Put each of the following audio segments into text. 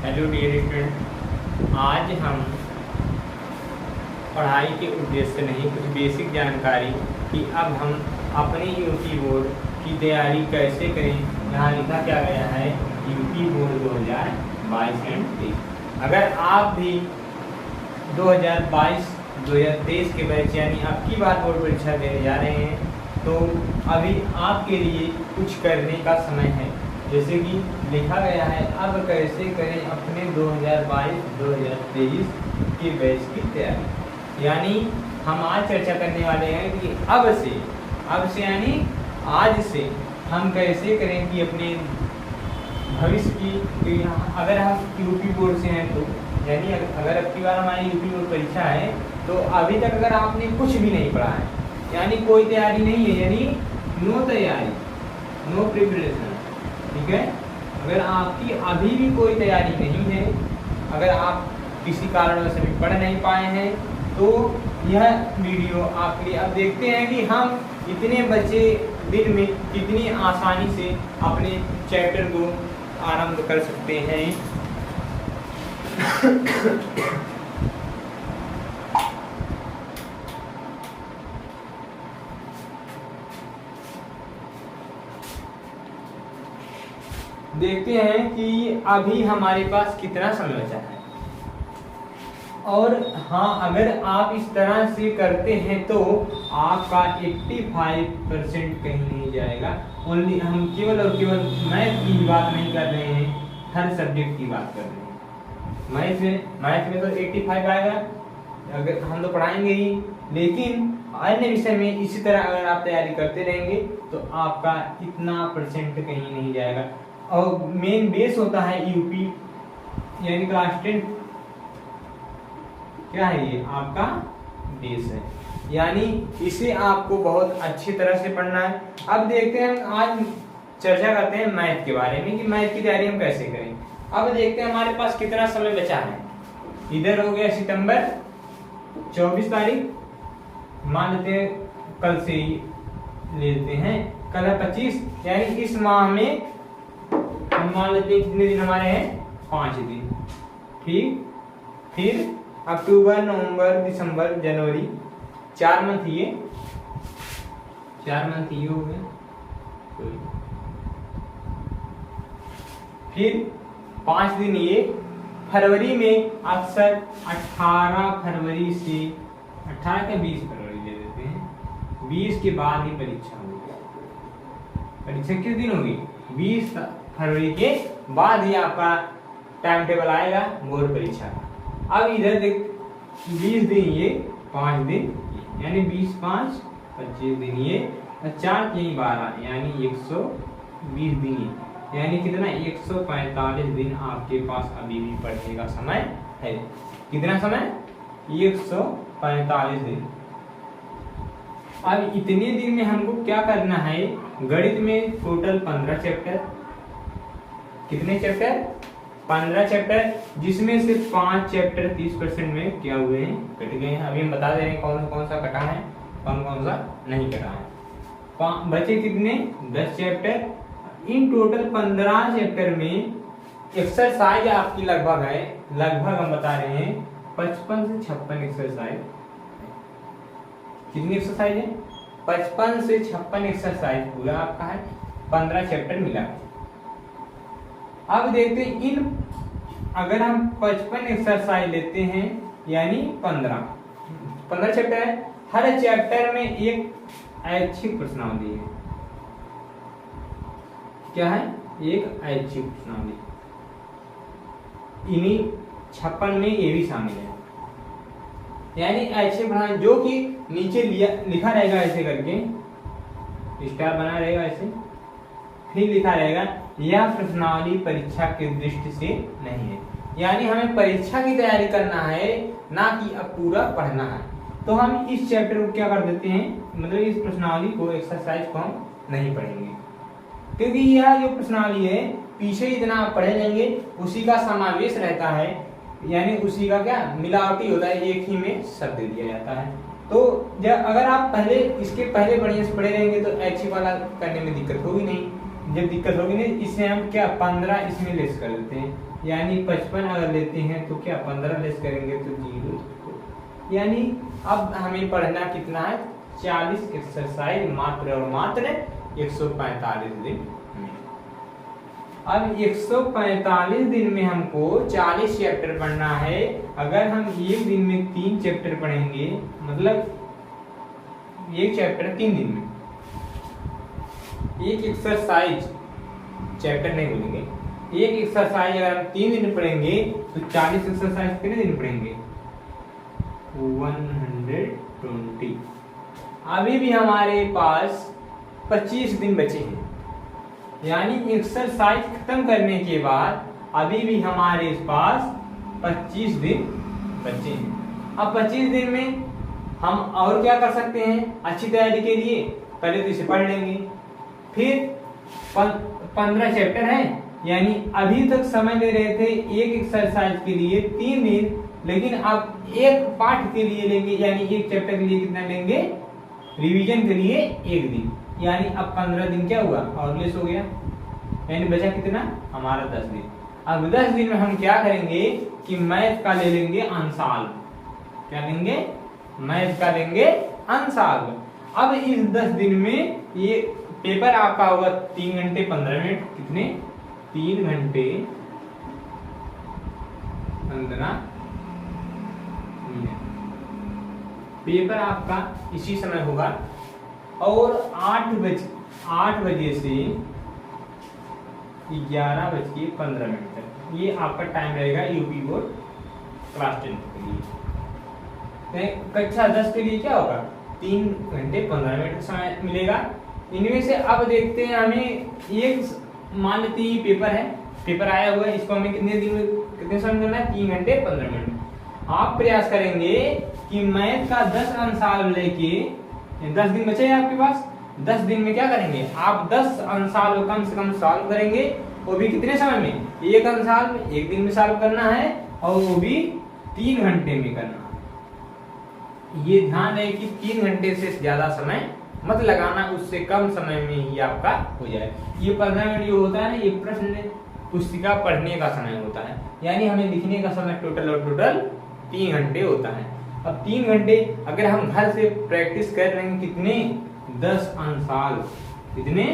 Hello dear student, आज हम पढ़ाई के उद्देश्य से नहीं, कुछ बेसिक जानकारी कि अब हम अपने यूपी बोर्ड की तैयारी कैसे करें। यहाँ लिखा क्या गया है, यूपी बोर्ड 2022 एंड 23। अगर आप भी 2022-2023 के बैच यानी अब की बार बोर्ड परीक्षा देने जा रहे हैं तो अभी आपके लिए कुछ करने का समय है। जैसे कि लिखा गया है, अब कैसे करें अपने 2022-2023 के बैच की तैयारी। यानी हम आज चर्चा करने वाले हैं कि अब से यानी आज से हम कैसे करें कि अपने भविष्य की, अगर हम यूपी बोर्ड से हैं तो यानी अगर अब की बार हमारी यूपी बोर्ड परीक्षा है तो अभी तक अगर आपने कुछ भी नहीं पढ़ा है यानी कोई तैयारी नहीं है, यानी नो तैयारी, नो प्रिपरेशन, ठीक है। अगर आपकी अभी भी कोई तैयारी नहीं है, अगर आप किसी कारणवश अभी पढ़ नहीं पाए हैं तो यह वीडियो आपके लिए। अब देखते हैं कि हम इतने बच्चे दिन में कितनी आसानी से अपने चैप्टर को आरंभ कर सकते हैं। देखते हैं कि अभी हमारे पास कितना समय बचा है। और हाँ, अगर आप इस तरह से करते हैं तो आपका 85% कहीं नहीं जाएगा। ओनली हम केवल और केवल मैथ की बात नहीं कर रहे हैं, हर सब्जेक्ट की बात कर रहे हैं। मैथ में तो 85 आएगा, अगर हम तो पढ़ाएंगे ही, लेकिन अन्य विषय में इसी तरह अगर आप तैयारी करते रहेंगे तो आपका इतना परसेंट कहीं नहीं जाएगा। और मेन बेस होता है यूपी यानी क्लास 10, क्या है ये आपका बेस है, यानी इसे आपको बहुत अच्छी तरह से पढ़ना है। अब देखते हैं, आज चर्चा करते हैं मैथ के बारे में कि मैथ की तैयारी हम कैसे करें। अब देखते हैं हमारे पास कितना समय बचा है। इधर हो गया सितंबर 24 तारीख, मान लेते हैं कल से ही ले लेते हैं, कल है 25, यानी इस माह में हम मान लेते हैं कितने दिन हमारे हैं, 5 दिन, ठीक। फिर अक्टूबर, नवंबर, दिसंबर, जनवरी, 4 मंथ ये हो गए। फिर 5 दिन ये फरवरी में, अक्सर 18 फरवरी से 18 के 20 फरवरी ले देते हैं, 20 के बाद ही परीक्षा होगी। परीक्षा किस दिन होगी, 20 फरवरी के बाद ही आपका टाइम टेबल आएगा बोर्ड परीक्षा का। अब इधर देख, 20 दिन ये, 5 दिन यानी 20, 5, 25 दिन ये, 4 3 12 यानी 120 दिन ये, यानी कितना 145 दिन आपके पास अभी भी पढ़ने का समय है। कितना समय, 145 दिन। अब इतने दिन में हमको क्या करना है, गणित में टोटल 15 चैप्टर, कितने चैप्टर, 15 चैप्टर, जिसमें से 5 चैप्टर 30% में क्या हुए हैं, कट गए हैं। अभी हम बता दे रहे हैं कौन सा कटा है, कौन सा नहीं कटा है। बचे कितने, 10 चैप्टर। इन टोटल 15 चैप्टर में एक्सरसाइज आपकी लगभग है, लगभग हम बता रहे हैं 55 से 56 एक्सरसाइज। कितनी एक्सरसाइज है, 55 से 56 एक्सरसाइज पूरा आपका है, 15 चैप्टर मिला। अब देखते हैं इन, अगर हम 55 एक्सरसाइज लेते हैं यानी 15 चैप्टर है, हर चैप्टर में एक ऐच्छिक प्रश्नावली है। क्या है, एक ऐच्छिक प्रश्नावली। इन्हीं 56 में ये भी शामिल है, यानी ऐच्छिक प्रश्नावली जो कि नीचे लिखा रहेगा ऐसे करके, स्टार बना रहेगा ऐसे, फिर लिखा रहेगा यह प्रश्नावली परीक्षा की दृष्टि से नहीं है। यानी हमें परीक्षा की तैयारी करना है, ना कि अब पूरा पढ़ना है। तो हम इस चैप्टर को क्या कर देते हैं, मतलब इस प्रश्नावली को, एक्सरसाइज को हम नहीं पढ़ेंगे, क्योंकि यह जो प्रश्नावली है पीछे जितना आप पढ़े लेंगे उसी का समावेश रहता है, यानी उसी का क्या मिलावटी होता है, एक ही में शब्द दिया जाता है। तो जब अगर आप इसके पहले बढ़िया से पढ़े रहेंगे तो ऐच्छिक वाला करने में दिक्कत होगी नहीं। जब दिक्कत होगी ना, इससे हम क्या 15 इसमें लेस कर देते हैं, यानी 55 अगर लेते हैं तो क्या 15 लेस करेंगे तो 0, यानी अब हमें पढ़ना कितना है 40 एक्सरसाइज मात्र और मात्र 145 दिन में। अब 145 दिन में हमको 40 चैप्टर पढ़ना है। अगर हम एक दिन में 3 चैप्टर पढ़ेंगे, मतलब एक चैप्टर 3 दिन में, एक एक्सरसाइज चैप्टर नहीं बोलेंगे, एक एक्सरसाइज अगर हम 3 दिन पढ़ेंगे तो 40 एक्सरसाइज कितने दिन पढ़ेंगे 120। अभी भी हमारे पास 25 दिन बचे हैं, यानी एक्सरसाइज खत्म करने के बाद अभी भी हमारे पास 25 दिन बचे हैं। अब 25 दिन में हम और क्या कर सकते हैं अच्छी तैयारी के लिए, पहले तो इसे पढ़ लेंगे, फिर 15 चैप्टर हैं, यानी अभी तक समय ले रहे थे एक एक्सरसाइज के लिए 3 दिन, लेकिन अब एक पाठ के लिए लेंगे, यानी एक चैप्टर के लिए कितना लेंगे, रिवीजन के लिए 1 दिन, यानी अब 15 दिन क्या हुआ और लेस हो गया, यानी बचा कितना हमारा 10 दिन। अब 10 दिन में हम क्या करेंगे कि मैथ का ले लेंगे अंशाल, क्या लेंगे मैथ का लेंगे अंशाल। अब इस 10 दिन में ये पेपर आपका होगा 3 घंटे 15 मिनट, कितने 3 घंटे 15 मिनट पेपर आपका इसी समय होगा, और 8 बजे से 11:15 तक ये आपका टाइम रहेगा यूपी बोर्ड क्लास 10 के लिए। कक्षा 10 के लिए क्या होगा 3 घंटे 15 मिनट समय मिलेगा। इनमें से अब देखते हैं, हमें एक मान लेते हैं पेपर है, पेपर आया हुआ है, इसको हमें कितने समय करना है 3 घंटे 15 मिनट। आप प्रयास करेंगे कि मैथ का 10 अंशाल लेके, 10 दिन बचे हैं आपके पास, 10 दिन में क्या करेंगे आप 10 अंशाल कम से कम सॉल्व करेंगे, वो भी कितने समय में, एक अंशाल में 1 दिन में सॉल्व करना है, और वो भी 3 घंटे में करना है। ये ध्यान रहे कि 3 घंटे से ज्यादा समय मत लगाना, उससे कम समय में ही आपका हो जाए। ये 15 मिनट जो होता है ना, ये प्रश्न पुस्तिका पढ़ने का समय होता है, यानी हमें लिखने का समय टोटल 3 घंटे होता है। अब 3 घंटे अगर हम घर से प्रैक्टिस कर रहे हैं कितने 10 अंशाल, कितने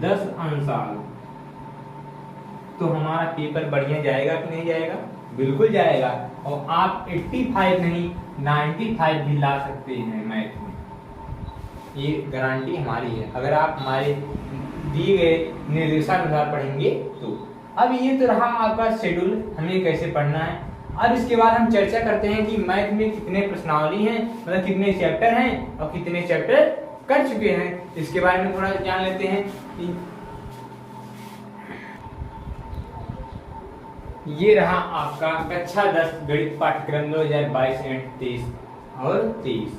10 अंशाल, तो हमारा पेपर बढ़िया जाएगा कि नहीं जाएगा, बिल्कुल जाएगा। और आप 85 नहीं 95 भी ला सकते हैं मैथ में, ये गारंटी हमारी है, अगर आप हमारे दिए गए निर्देशानुसार पढ़ेंगे तो। अब ये तो रहा आपका शेड्यूल, हमें कैसे पढ़ना है। अब इसके बाद हम चर्चा करते हैं कि मैथ में कितने प्रश्नावली हैं, मतलब कितने चैप्टर हैं और कितने चैप्टर कर चुके हैं, इसके बारे में थोड़ा जान लेते हैं। ये रहा आपका कक्षा 10 गणित पाठ्यक्रम 2022-23 और 23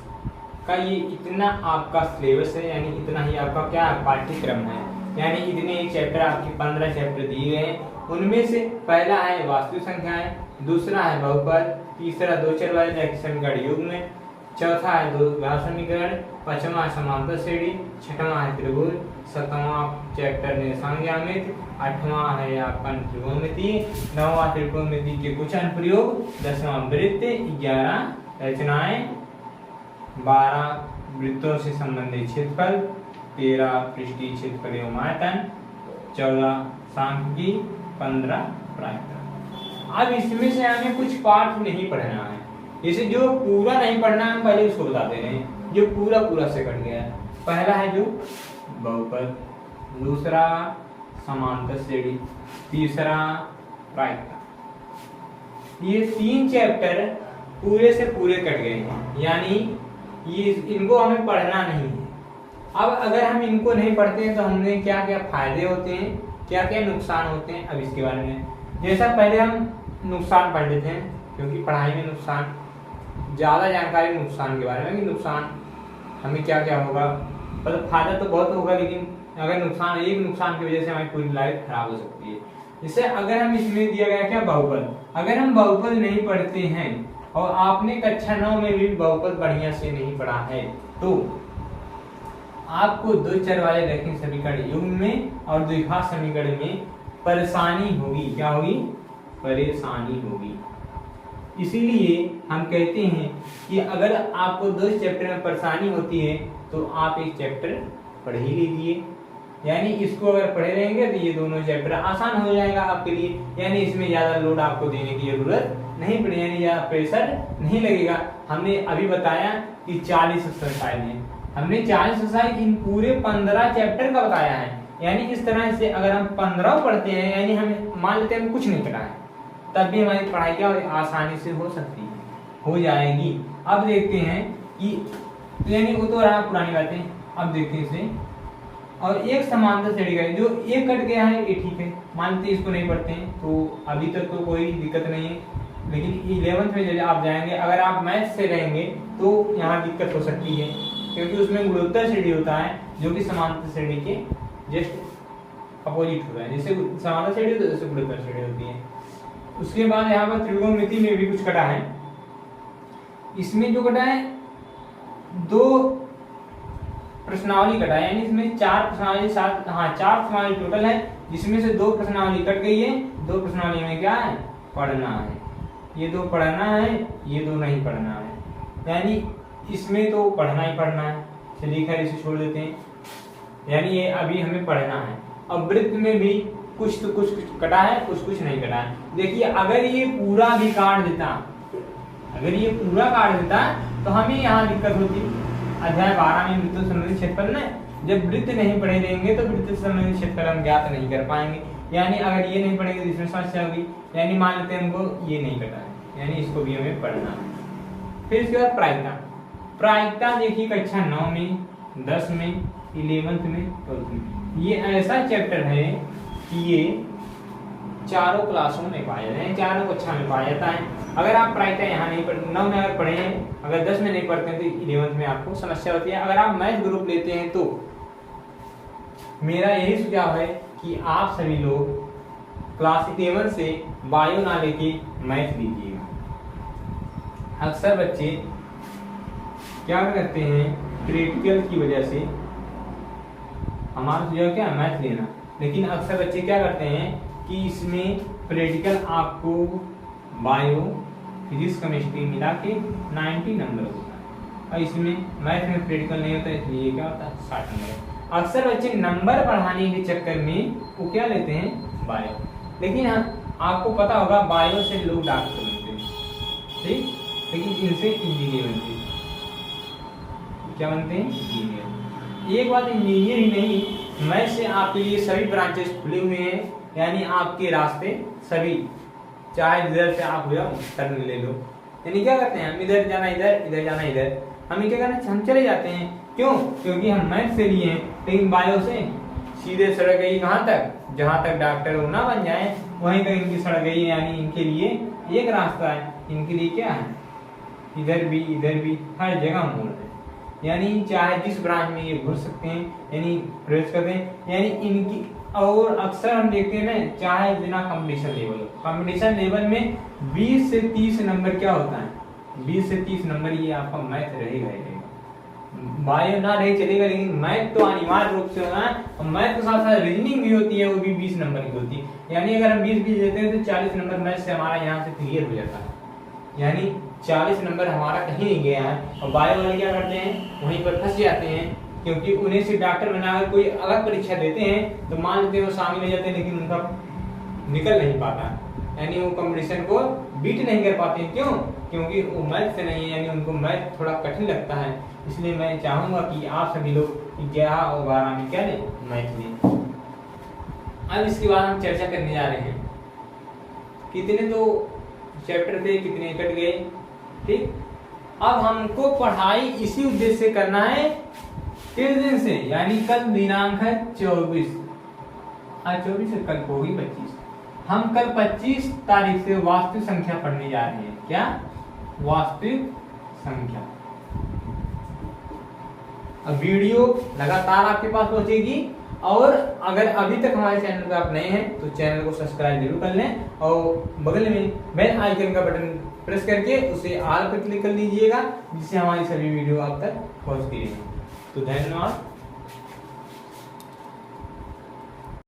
का, ये इतना आपका सिलेबस है, यानी इतना ही आपका क्या पाठ्यक्रम है, यानी इतने चैप्टर आपके 15 चैप्टर दिए गए हैं। उनमें से पहला है वास्तविक संख्याएं, दूसरा है बहुपद, तीसरा दो चर वाले रैखिक समीकरण युग्म, चौथा है दो घात समीकरण, पांचवा है समांतर श्रेणी, छठवां है त्रिभुज, सातवां चैप्टर निर्देशांक ज्यामिति, आठवां है आपका त्रिकोणमिति, नौवां त्रिकोणमिति के कुछ अनुप्रयोग, 10वां वृत्त, 11 रचनाएं, 12 वृत्तों से संबंधित क्षेत्रफल, 13 पृष्ठीय क्षेत्रफल एवं आयतन, 14 सांख्यिकी, 15 प्रायिकता। अब इसमें से हमें कुछ पाठ नहीं पढ़ना है, जैसे जो पूरा नहीं पढ़ना है हम पहले उसको बता दे रहे हैं, जो पूरा से कट गया है। पहला है जो बहुपद, दूसरा समांतर श्रेणी, तीसरा प्रायिकता। ये 3 चैप्टर पूरे से पूरे कट गए हैं, यानी ये इनको हमें पढ़ना नहीं है। अब अगर हम इनको नहीं पढ़ते हैं तो हमने क्या क्या फायदे होते हैं, क्या क्या नुकसान होते हैं, अब इसके बारे में जैसा पहले हम नुकसान पढ़ लेते हैं, क्योंकि पढ़ाई में नुकसान ज़्यादा जानकारी नुकसान के बारे में, कि नुकसान हमें क्या क्या होगा, मतलब फायदा तो बहुत होगा, लेकिन अगर नुकसान, एक नुकसान की वजह से हमारी पूरी लाइफ खराब हो सकती है। जैसे अगर हम इसमें दिया गया क्या बहुपद, अगर हम बहुपद नहीं पढ़ते हैं और आपने कक्षा 9 में भी बहुपद बढ़िया से नहीं पढ़ा है, तो आपको दो चर वाले रैखिक समीकरण युग्म में और द्विघात समीकरण में परेशानी होगी। क्या होगी? परेशानी होगी। इसीलिए हम कहते हैं कि अगर आपको दो चैप्टर में परेशानी होती है तो आप एक चैप्टर पढ़ ही लीजिए। यानी इसको अगर पढ़े रहेंगे तो ये दोनों चैप्टर आसान हो जाएगा आपके लिए। यानी इसमें ज्यादा लोड आपको देने की जरूरत नहीं पड़ेगी, यानी ज्यादा प्रेशर नहीं लगेगा। हमने अभी बताया कि 40 एक्सरसाइज है, हमने 40 एक्सरसाइज इन पूरे 15 चैप्टर का बताया है। यानी इस तरह से अगर हम 15 पढ़ते हैं, यानी हम मान लेते हैं कुछ नहीं पढ़ा है, तब भी हमारी पढ़ाई क्या आसानी से हो सकती है, हो जाएगी। अब देखते हैं कि यानी वो तो रहा पुरानी बातें। अब देखते हैं इसे, और एक समांतर श्रेणी का जो एक कट गया है ये ठीक है, मानते इसको नहीं पढ़ते हैं तो अभी तक तो कोई दिक्कत नहीं है। लेकिन 11th में जब आप जाएंगे, अगर आप मैथ से रहेंगे तो यहाँ दिक्कत हो सकती है, क्योंकि उसमें गुणोत्तर श्रेणी होता है जो कि समांतर श्रेणी के जस्ट अपोजिट होता है। जैसे समांतर श्रेणी होती है जैसे गुणोत्तर श्रेणी होती है। उसके बाद यहाँ पर त्रिकोणमिति में भी कुछ कटा है। इसमें जो कटा है दो प्रश्नावली कटा है, यानी इसमें 4 प्रश्नावली 4 प्रश्नावली टोटल है, जिसमें से 2 प्रश्नावली कट गई है। 2 प्रश्नावली में क्या है? पढ़ना है। ये 2 पढ़ना है, ये 2 नहीं पढ़ना है। यानी इसमें तो पढ़ना ही पढ़ना है। चलिए खैर इसे छोड़ देते हैं, यानी ये अभी हमें पढ़ना है। अब वृत्त में भी कुछ तो कुछ कटा है, कुछ नहीं कटा है। देखिए अगर ये पूरा भी काट देता, अगर ये पूरा काट देता तो हमें यहाँ दिक्कत होती। अध्याय 12 में वृत्त संबंधित क्षेत्रफल है, जब वृत्त नहीं पढ़े रहेंगे तो वृत्त संबंधित क्षेत्रफल हम ज्ञात नहीं कर पाएंगे। यानी अगर ये नहीं पढ़ेंगे तो इसमें समस्या होगी। यानी मान लेते हैं हमको ये नहीं कटा है, यानी इसको भी हमें पढ़ना है। फिर इसके बाद प्रायिकता। प्रायिकता देखिए कक्षा 9 में, 10 में, 11th में, 12th में। ये ऐसा चैप्टर है कि ये चारों क्लासों में पाया जाता है, चारों कक्षा में पाया जाता है। अगर आप प्रायिकता यहाँ नहीं पढ़ 9 में अगर पढ़े हैं, अगर 10 में नहीं पढ़ते हैं तो 11th में आपको समस्या होती है। अगर आप मैथ ग्रुप लेते हैं तो मेरा यही सुझाव है कि आप सभी लोग क्लास 11 से बायो ना लेके मैथ लीजिएगा। अक्सर बच्चे क्या करते हैं, प्रैक्टिकल की वजह से, हमारा सुझाव क्या है मैथ लेना, लेकिन अक्सर बच्चे क्या करते हैं कि इसमें प्रैक्टिकल आपको बायो फिजिक्स केमिस्ट्री मिला के 90 नंबर होता है, और इसमें मैथ में प्रैक्टिकल नहीं होता, इसलिए क्या होता है 60 नंबर। अक्सर बच्चे नंबर बढ़ाने के चक्कर में वो क्या लेते हैं बायो। लेकिन आपको पता होगा बायो से लोग डॉक्टर बनते हैं, ठीक, लेकिन इनसे इंजीनियर बनते हैं। क्या बनते हैं? इंजीनियर। एक बात इंजीनियर ही नहीं, मैथ से आपके लिए सभी ब्रांचेस खुले हुए हैं। यानी आपके रास्ते सभी, चाहे इधर से आप हो जाओ टर्न ले लो। यानी क्या करते हैं हम, इधर जाना इधर, इधर जाना इधर, हमें क्या करना, हम चले जाते हैं। क्यों? क्योंकि हम मैथ से लिए हैं। लेकिन बायो से सीधे सड़क गई कहाँ तक, जहाँ तक डॉक्टर वो ना बन जाए वहीं तक इनकी सड़क गई है। यानी इनके लिए एक रास्ता है, इनके लिए क्या है, इधर भी हर जगह मोड़ है। यानी चाहे जिस ब्रांच में ये घुस सकते हैं, यानी प्रवेश करते हैं। यानी इनकी, और अक्सर हम देखते हैं ना, चाहे बिना कंपटीशन लेवल, कंपटीशन लेवल में 20 से 30 नंबर क्या होता है, 20 से 30 नंबर ये आपका मैथ रहेगा ही रहेगा। बायो ना रहे चलेगा, लेकिन मैथ तो अनिवार्य रूप से होना है। और मैथ के साथ साथ रीजनिंग भी होती है, वो भी 20 नंबर की होती है। यानी अगर हम 20 देते हैं तो 40 नंबर मैथ से हमारा यहाँ से क्लियर हो जाता है। यानी 40 नंबर हमारा कहीं नहीं गया है। और बायो वाले क्या करते हैं, वहीं पर फंस जाते हैं, क्योंकि उन्हें से डॉक्टर बनाकर कोई अलग परीक्षा देते हैं तो मान लेते हैं वो शामिल हो जाते हैं, लेकिन उनका निकल नहीं पाता। यानी वो कंपटीशन को बीट नहीं कर पाते हैं। क्यों? क्योंकि वो मैथ से नहीं है, यानी उनको मैथ थोड़ा कठिन लगता है। इसलिए मैं चाहूंगा कि आप सभी लोग 11 और 12 में क्या लें, मैथ लें। अब इसके बाद हम चर्चा करने जा रहे हैं, कितने तो चैप्टर थे, कितने कट गए, ठीक। अब हमको पढ़ाई इसी उद्देश्य से करना है, किस दिन से, यानी कल दिनांक है 24, आज 24 है, कल होगी 25। हम कल 25 तारीख से वास्तविक संख्या पढ़ने जा रहे हैं। क्या? वास्तविक संख्या। अब वीडियो लगातार आपके पास पहुंचेगी, और अगर अभी तक हमारे चैनल पर आप नए हैं तो चैनल को सब्सक्राइब जरूर कर लें, और बगल में बेल आइकन का बटन प्रेस करके उसे ऑल पर क्लिक कर लीजिएगा, जिससे हमारी सभी वीडियो आप तक पहुंचती रहें। तो धन्यवाद।